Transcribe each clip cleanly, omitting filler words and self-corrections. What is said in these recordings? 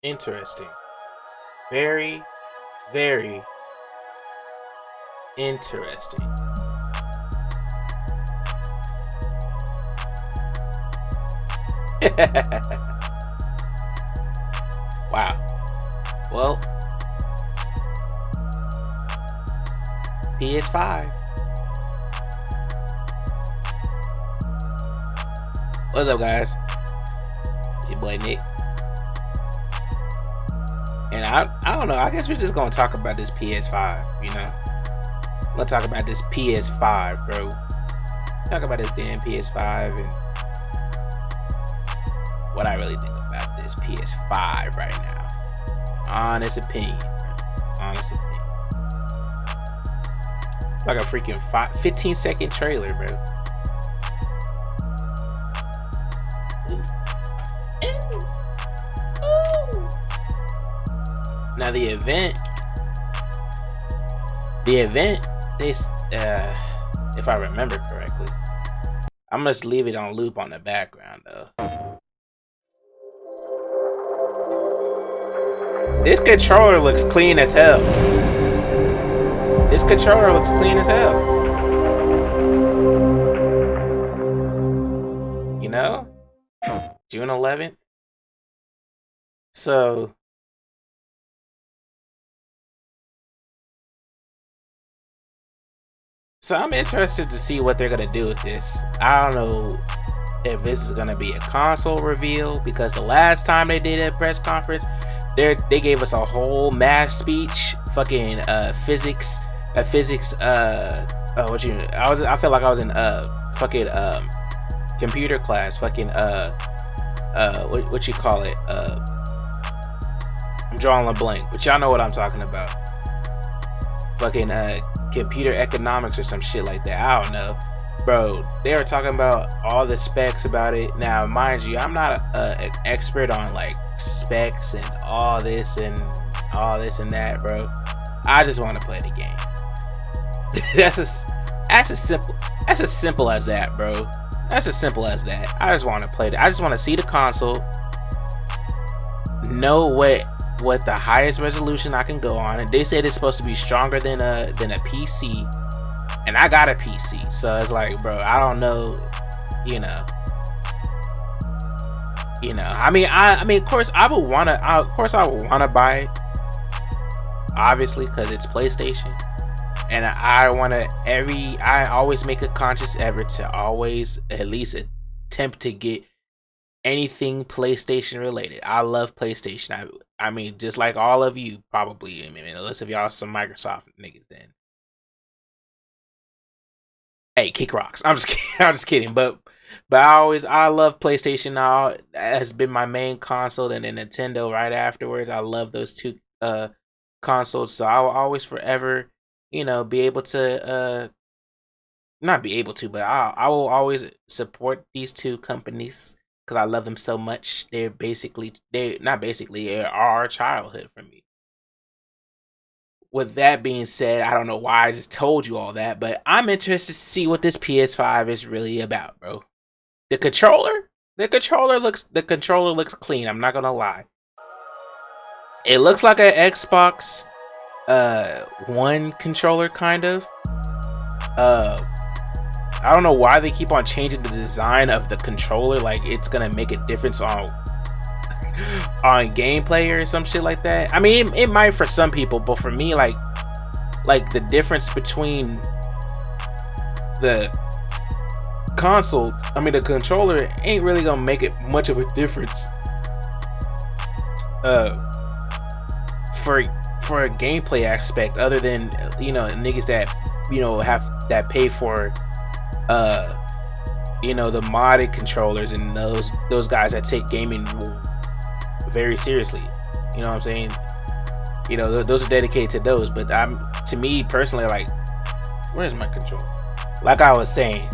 Interesting. Very, very interesting. Wow. Well, PS5. What's up, guys? It's your boy Nick. And I don't know, I guess we're just gonna talk about this PS5, you know? I'm gonna talk about this PS5, bro. Talk about this damn PS5 and what I really think about this PS5 right now. Honest opinion, bro. Honest opinion. Like a freaking 15-second trailer, bro. Now the event, this, if I remember correctly, I'm gonna just leave it on loop on the background though. This controller looks clean as hell. This controller looks clean as hell. You know? June 11th. So I'm interested to see what they're gonna do with this. I don't know if this is gonna be a console reveal, because the last time they did a press conference, they gave us a whole math speech, fucking physics. I feel like I was in fucking computer class, fucking what you call it? I'm drawing a blank, but y'all know what I'm talking about. Fucking computer economics or some shit like that. I don't know, bro. They were talking about all the specs about it. Now, mind you, I'm not an expert on like specs and all this and that, bro. I just want to play the game. That's as simple as that, bro. That's as simple as that. I just want to play it. I just want to see the console, know what the highest resolution I can go on. And they said it's supposed to be stronger than a PC, and I got a PC, so it's like, bro, I don't know, you know. I mean, of course I would wanna buy it, obviously, because it's PlayStation, and I always make a conscious effort to always at least attempt to get anything PlayStation related. I love PlayStation. I mean, just like all of you probably. I mean, unless if y'all some Microsoft niggas, then hey, kick rocks. I'm just kidding. But I love PlayStation. Now has been my main console, and then Nintendo right afterwards. I love those two consoles. So I will always forever, be able to not be able to, but I will always support these two companies, because I love them so much. They are our childhood for me. With that being said, I don't know why I just told you all that, but I'm interested to see what this PS5 is really about, bro. The controller looks clean. I'm not gonna lie. It looks like an Xbox One controller, kind of. I don't know why they keep on changing the design of the controller, like it's gonna make a difference on gameplay or some shit like that. I mean, it might for some people, but for me, like the difference between the the controller ain't really gonna make it much of a difference for a gameplay aspect, other than niggas that have that pay for the modded controllers, and those guys that take gaming very seriously. You know what I'm saying? Those are dedicated to those. But to me personally, like, where's my controller? Like I was saying,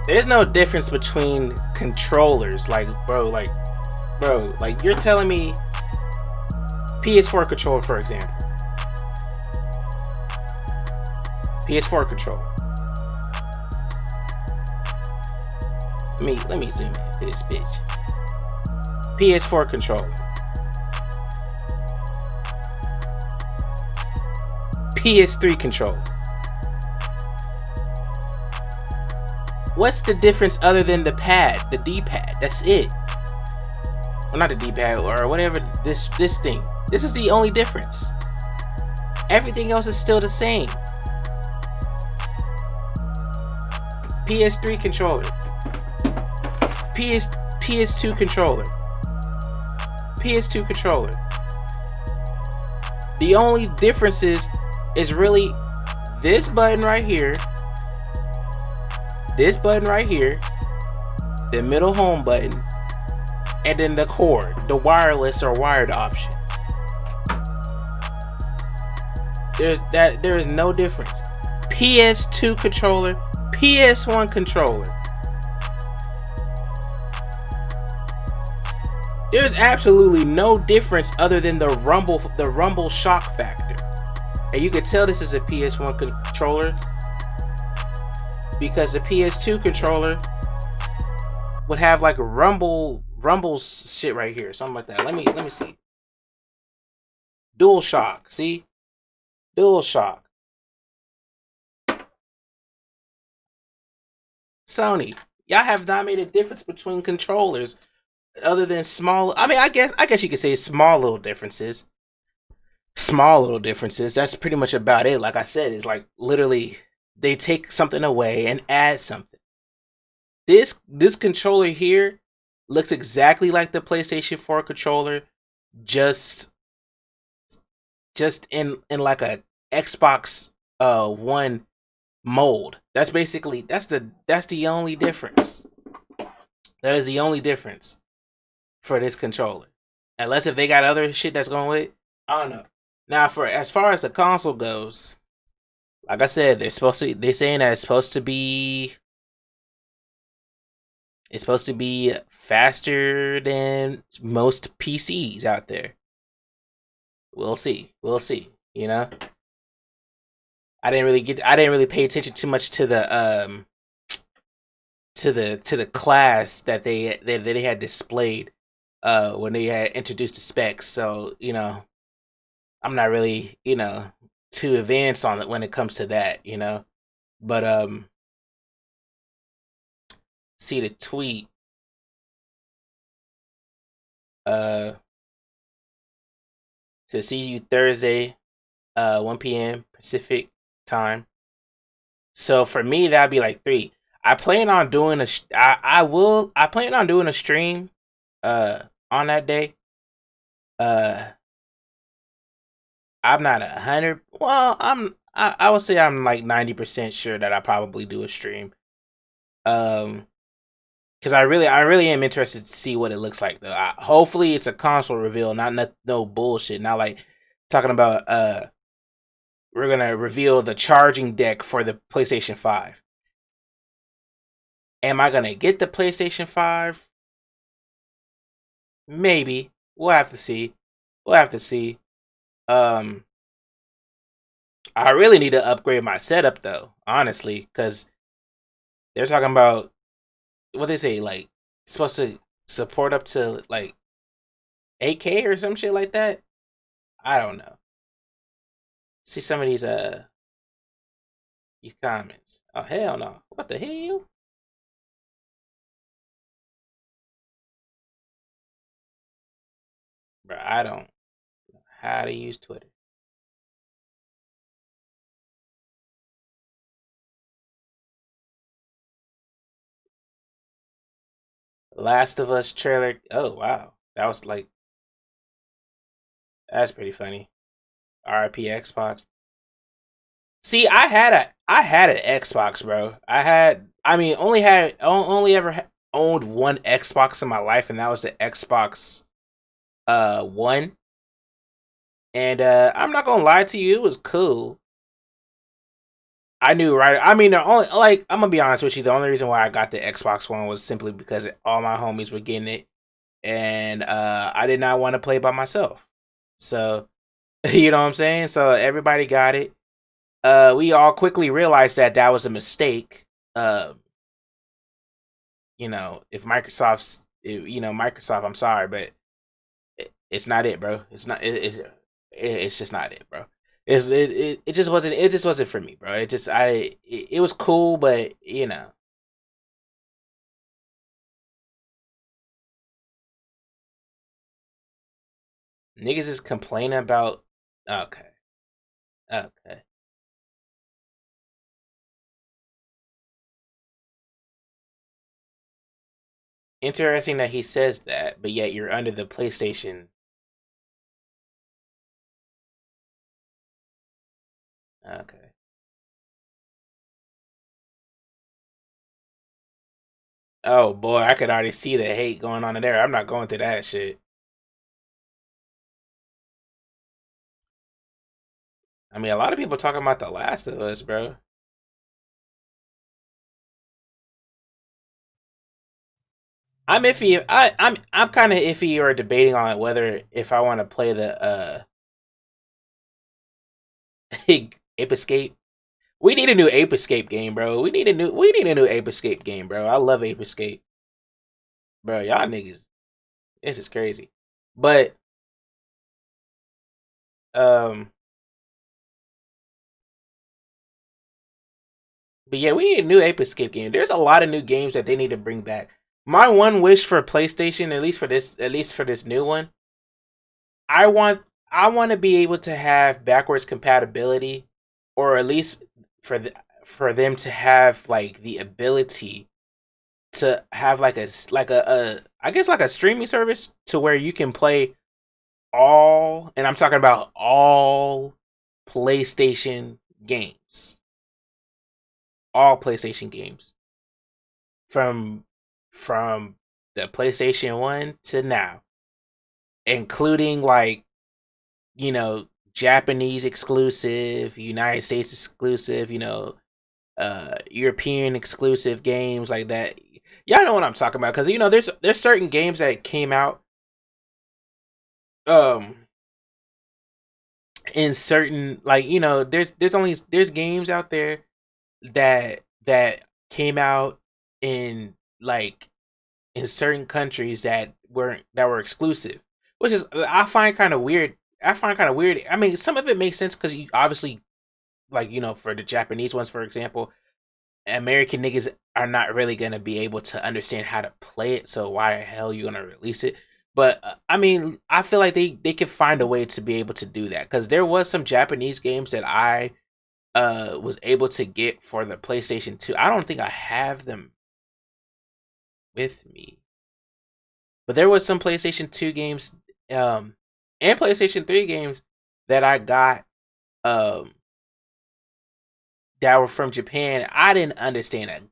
there's no difference between controllers. Like, bro, you're telling me PS4 controller, for example. PS4 controller. Let me zoom in to this bitch. PS4 controller. PS3 controller. What's the difference other than the pad, the D-pad? That's it. Well, not the D-pad or whatever. This thing. This is the only difference. Everything else is still the same. PS3 controller. PS2 controller. PS2 controller. The only difference is really this button right here. This button right here. The middle home button. And then the cord, the wireless or wired option. There is no difference. PS2 controller, PS1 controller. There's absolutely no difference other than the rumble shock factor. And you can tell this is a PS1 controller because the PS2 controller would have like rumble shit right here, something like that. Let me see. Dual shock, see? Dual shock. Sony, y'all have not made a difference between controllers other than small. I mean, I guess you could say small little differences. Small little differences. That's pretty much about it. Like I said, it's like literally they take something away and add something. This controller here looks exactly like the PlayStation 4 controller, just in like a Xbox One mold. That's basically that's the only difference. That is the only difference for this controller. Unless if they got other shit that's going with it, I don't know. Now for as far as the console goes, like I said, they're saying that it's supposed to be faster than most PCs out there. We'll see. You know, I didn't really pay attention too much to the class that they had displayed when they had introduced the specs. So you know, I'm not really too advanced on it when it comes to that. You know, but see the tweet. So see you Thursday, 1 p.m. Pacific time. So for me, that'd be like 3. I plan on doing I plan on doing a stream, on that day. I'm not 100. Well, I would say I'm like 90% sure that I probably do a stream. Because I really am interested to see what it looks like though. Hopefully it's a console reveal, not no bullshit. Not like talking about we're gonna reveal the charging deck for the PlayStation 5. Am I gonna get the PlayStation 5? Maybe. We'll have to see. I really need to upgrade my setup though, honestly, because they're talking about what they say, like supposed to support up to like 8K or some shit like that. I don't know. See some of these comments. Oh hell no! What the hell? Bro, I don't know how to use Twitter. Last of Us trailer. Oh wow, that was like that's pretty funny. RIP Xbox. See, I had an Xbox, bro. Only ever owned one Xbox in my life, and that was the Xbox One. And I'm not gonna lie to you, it was cool. I knew right. I mean, the only I'm gonna be honest with you. The only reason why I got the Xbox One was simply because all my homies were getting it, and I did not want to play by myself. So, you know what I'm saying. So everybody got it. We all quickly realized that that was a mistake. If Microsoft, I'm sorry, but it's not it, bro. It's not. It's just not it, bro. It just wasn't for me, bro. It was cool, but niggas is complaining about. Okay, okay. Interesting that he says that, but yet you're under the PlayStation. Okay. Oh boy, I could already see the hate going on in there. I'm not going through that shit. I mean, a lot of people talking about The Last of Us, bro. I'm iffy. I'm kind of iffy or debating on whether if I want to play the Ape Escape. We need a new Ape Escape game, bro. We need a new Ape Escape game, bro. I love Ape Escape, bro. Y'all niggas, this is crazy. But um, but yeah, we need a new Ape Escape game. There's a lot of new games that they need to bring back. My one wish for PlayStation, at least for this new one, I want I want to be able to have backwards compatibility, or at least for them to have like the ability to have like a I guess like a streaming service to where you can play all, and I'm talking about all PlayStation games, all PlayStation games from from the PlayStation 1 to now, including like, Japanese exclusive, United States exclusive, European exclusive games like that. Y'all know what I'm talking about, because there's certain games that came out um in certain, like, there's games out there that came out in, like, in certain countries that were exclusive, which is I find kind of weird. I mean, some of it makes sense because you obviously, like, for the Japanese ones, for example, American niggas are not really gonna be able to understand how to play it, so why the hell you gonna release it? But I mean, I feel like they could find a way to be able to do that, because there was some Japanese games that I was able to get for the PlayStation 2. I don't think I have them with me, but there was some PlayStation 2 games and PlayStation 3 games that I got um that were from Japan. I didn't understand a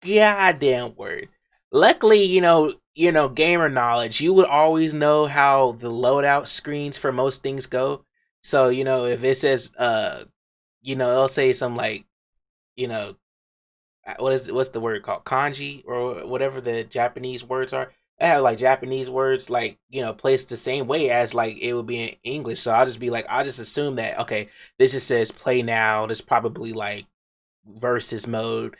goddamn word. Luckily, gamer knowledge, you would always know how the loadout screens for most things go. So, if it says it'll say some, like, you know, what's the word called? Kanji, or whatever the Japanese words are. I have like Japanese words, like, placed the same way as like it would be in English. So I'll just assume that, okay, this just says play now. This probably like versus mode,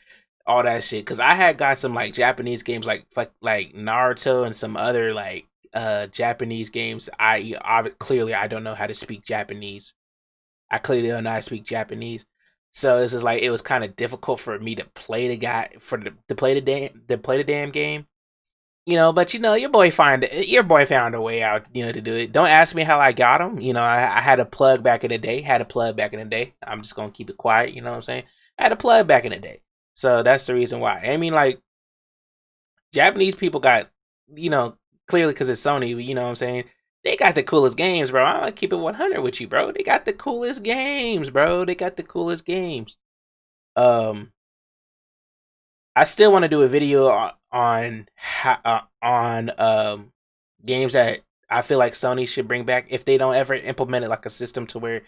all that shit. Because I had got some like Japanese games like Naruto and some other like Japanese games. Clearly I don't know how to speak Japanese. I clearly don't know how to speak Japanese. So this is like, it was kind of difficult for me to play the guy for the to play the damn game. But your boy found a way out, to do it. Don't ask me how I got him. I had a plug back in the day. Had a plug back in the day. I'm just gonna keep it quiet. You know what I'm saying? I had a plug back in the day, so that's the reason why. I mean, like, Japanese people got, you know, clearly because it's Sony. You know what I'm saying? They got the coolest games, bro. I'm gonna keep it 100 with you, bro. They got the coolest games, bro. They got the coolest games. Um, I still want to do a video on games that I feel like Sony should bring back if they don't ever implement it, like a system to where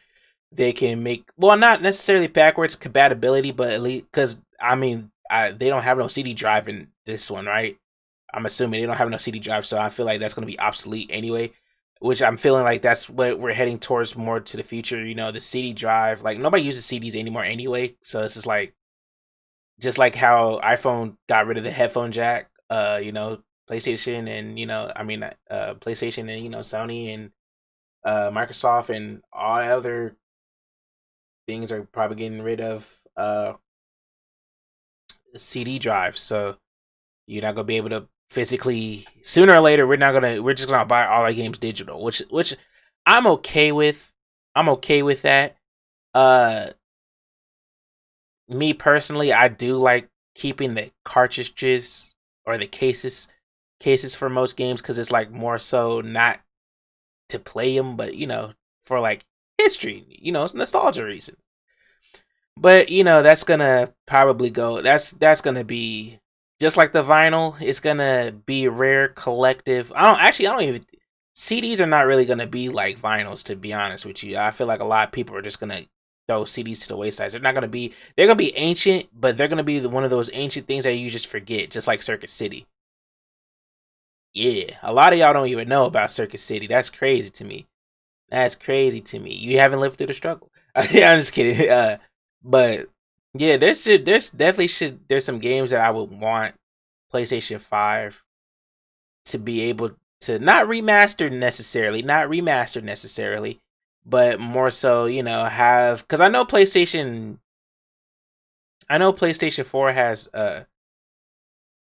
they can make, well, not necessarily backwards compatibility, but at least, because I mean, they don't have no CD drive in this one, right? I'm assuming they don't have no CD drive, so I feel like that's going to be obsolete anyway. Which I'm feeling like that's what we're heading towards more to the future. The CD drive, like, nobody uses CDs anymore anyway, so it's just like how iPhone got rid of the headphone jack. PlayStation and PlayStation and Sony and Microsoft and all other things are probably getting rid of CD drives, so you're not gonna be able to physically. Sooner or later, we're just gonna buy all our games digital, which I'm okay with. I'm okay with that. Uh, Me personally, I do like keeping the cartridges or the cases for most games because it's like more so not to play them, but for like history, it's nostalgia reasons. But that's gonna probably go. That's gonna be just like the vinyl. It's gonna be rare collective. I don't even. CDs are not really gonna be like vinyls, to be honest with you. I feel like a lot of people are just gonna throw CDs to the wayside. They're not gonna be. They're gonna be ancient, but they're gonna be one of those ancient things that you just forget, just like Circuit City. Yeah, a lot of y'all don't even know about Circuit City. That's crazy to me. That's crazy to me. You haven't lived through the struggle. Yeah, I'm just kidding. But yeah, there's some games that I would want PlayStation 5 to be able to not remastered necessarily, but more so, have, because I know PlayStation 4 has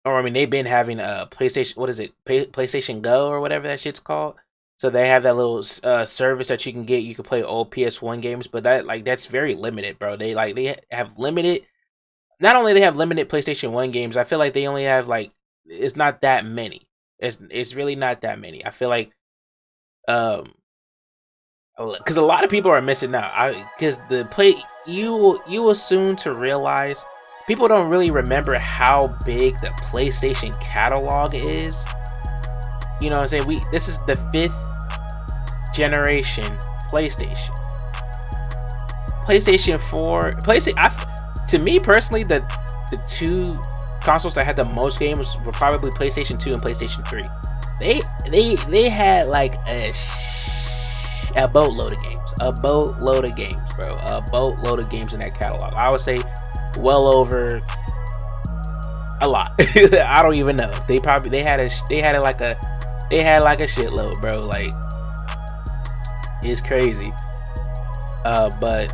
or I mean they've been having a PlayStation, what is it? PlayStation Go or whatever that shit's called. So they have that little service that you can get. You can play old PS1 games, but that's very limited, bro. They have limited. Not only they have limited PlayStation 1 games, I feel like they only have it's not that many. It's really not that many. I feel like because a lot of people are missing out. Because the play you will soon to realize people don't really remember how big the PlayStation catalog is. You know what I'm saying? This is the 5th generation PlayStation. PlayStation 4, to me personally, the two consoles that had the most games were probably PlayStation 2 and PlayStation 3. They had like a boatload of games. A boatload of games, bro. A boatload of games in that catalog. I would say well over a lot. I don't even know. They had a shitload, bro. Like, it's crazy. But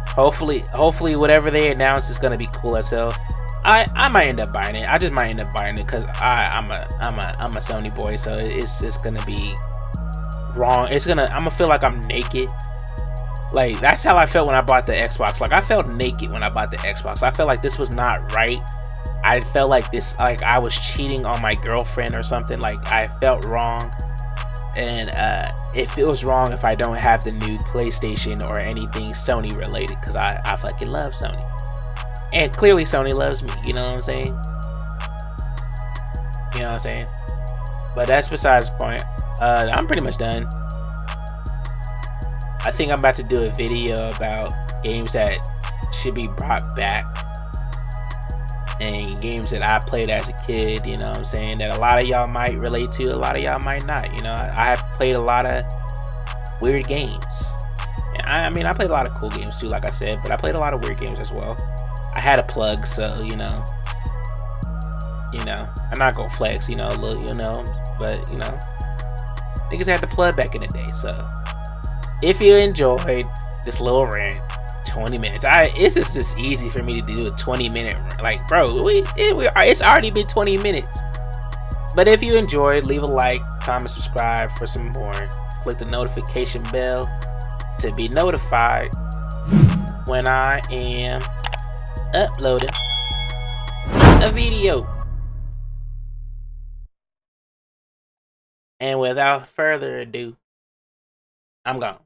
hopefully whatever they announce is gonna be cool as hell. I might end up buying it. I just might end up buying it because I'm a Sony boy, so it's gonna be wrong. I'm gonna feel like I'm naked. Like, that's how I felt when I bought the Xbox. Like, I felt naked when I bought the Xbox. I felt like this was not right. I felt like I was cheating on my girlfriend or something. Like, I felt wrong. And it feels wrong if I don't have the new PlayStation or anything Sony related, because I fucking love Sony. And clearly Sony loves me, you know what I'm saying? You know what I'm saying? But that's besides the point. I'm pretty much done. I think I'm about to do a video about games that should be brought back. And games that I played as a kid, you know what I'm saying, that a lot of y'all might relate to, a lot of y'all might not. I have played a lot of weird games. And I mean, I played a lot of cool games too, like I said, but I played a lot of weird games as well. I had a plug, so I'm not gonna flex, but niggas had the plug back in the day. So if you enjoyed this little rant, 20 minutes. It's just easy for me to do a 20-minute. Like, bro, it's already been 20 minutes. But if you enjoyed, leave a like, comment, subscribe for some more. Click the notification bell to be notified when I am uploading a video. And without further ado, I'm gone.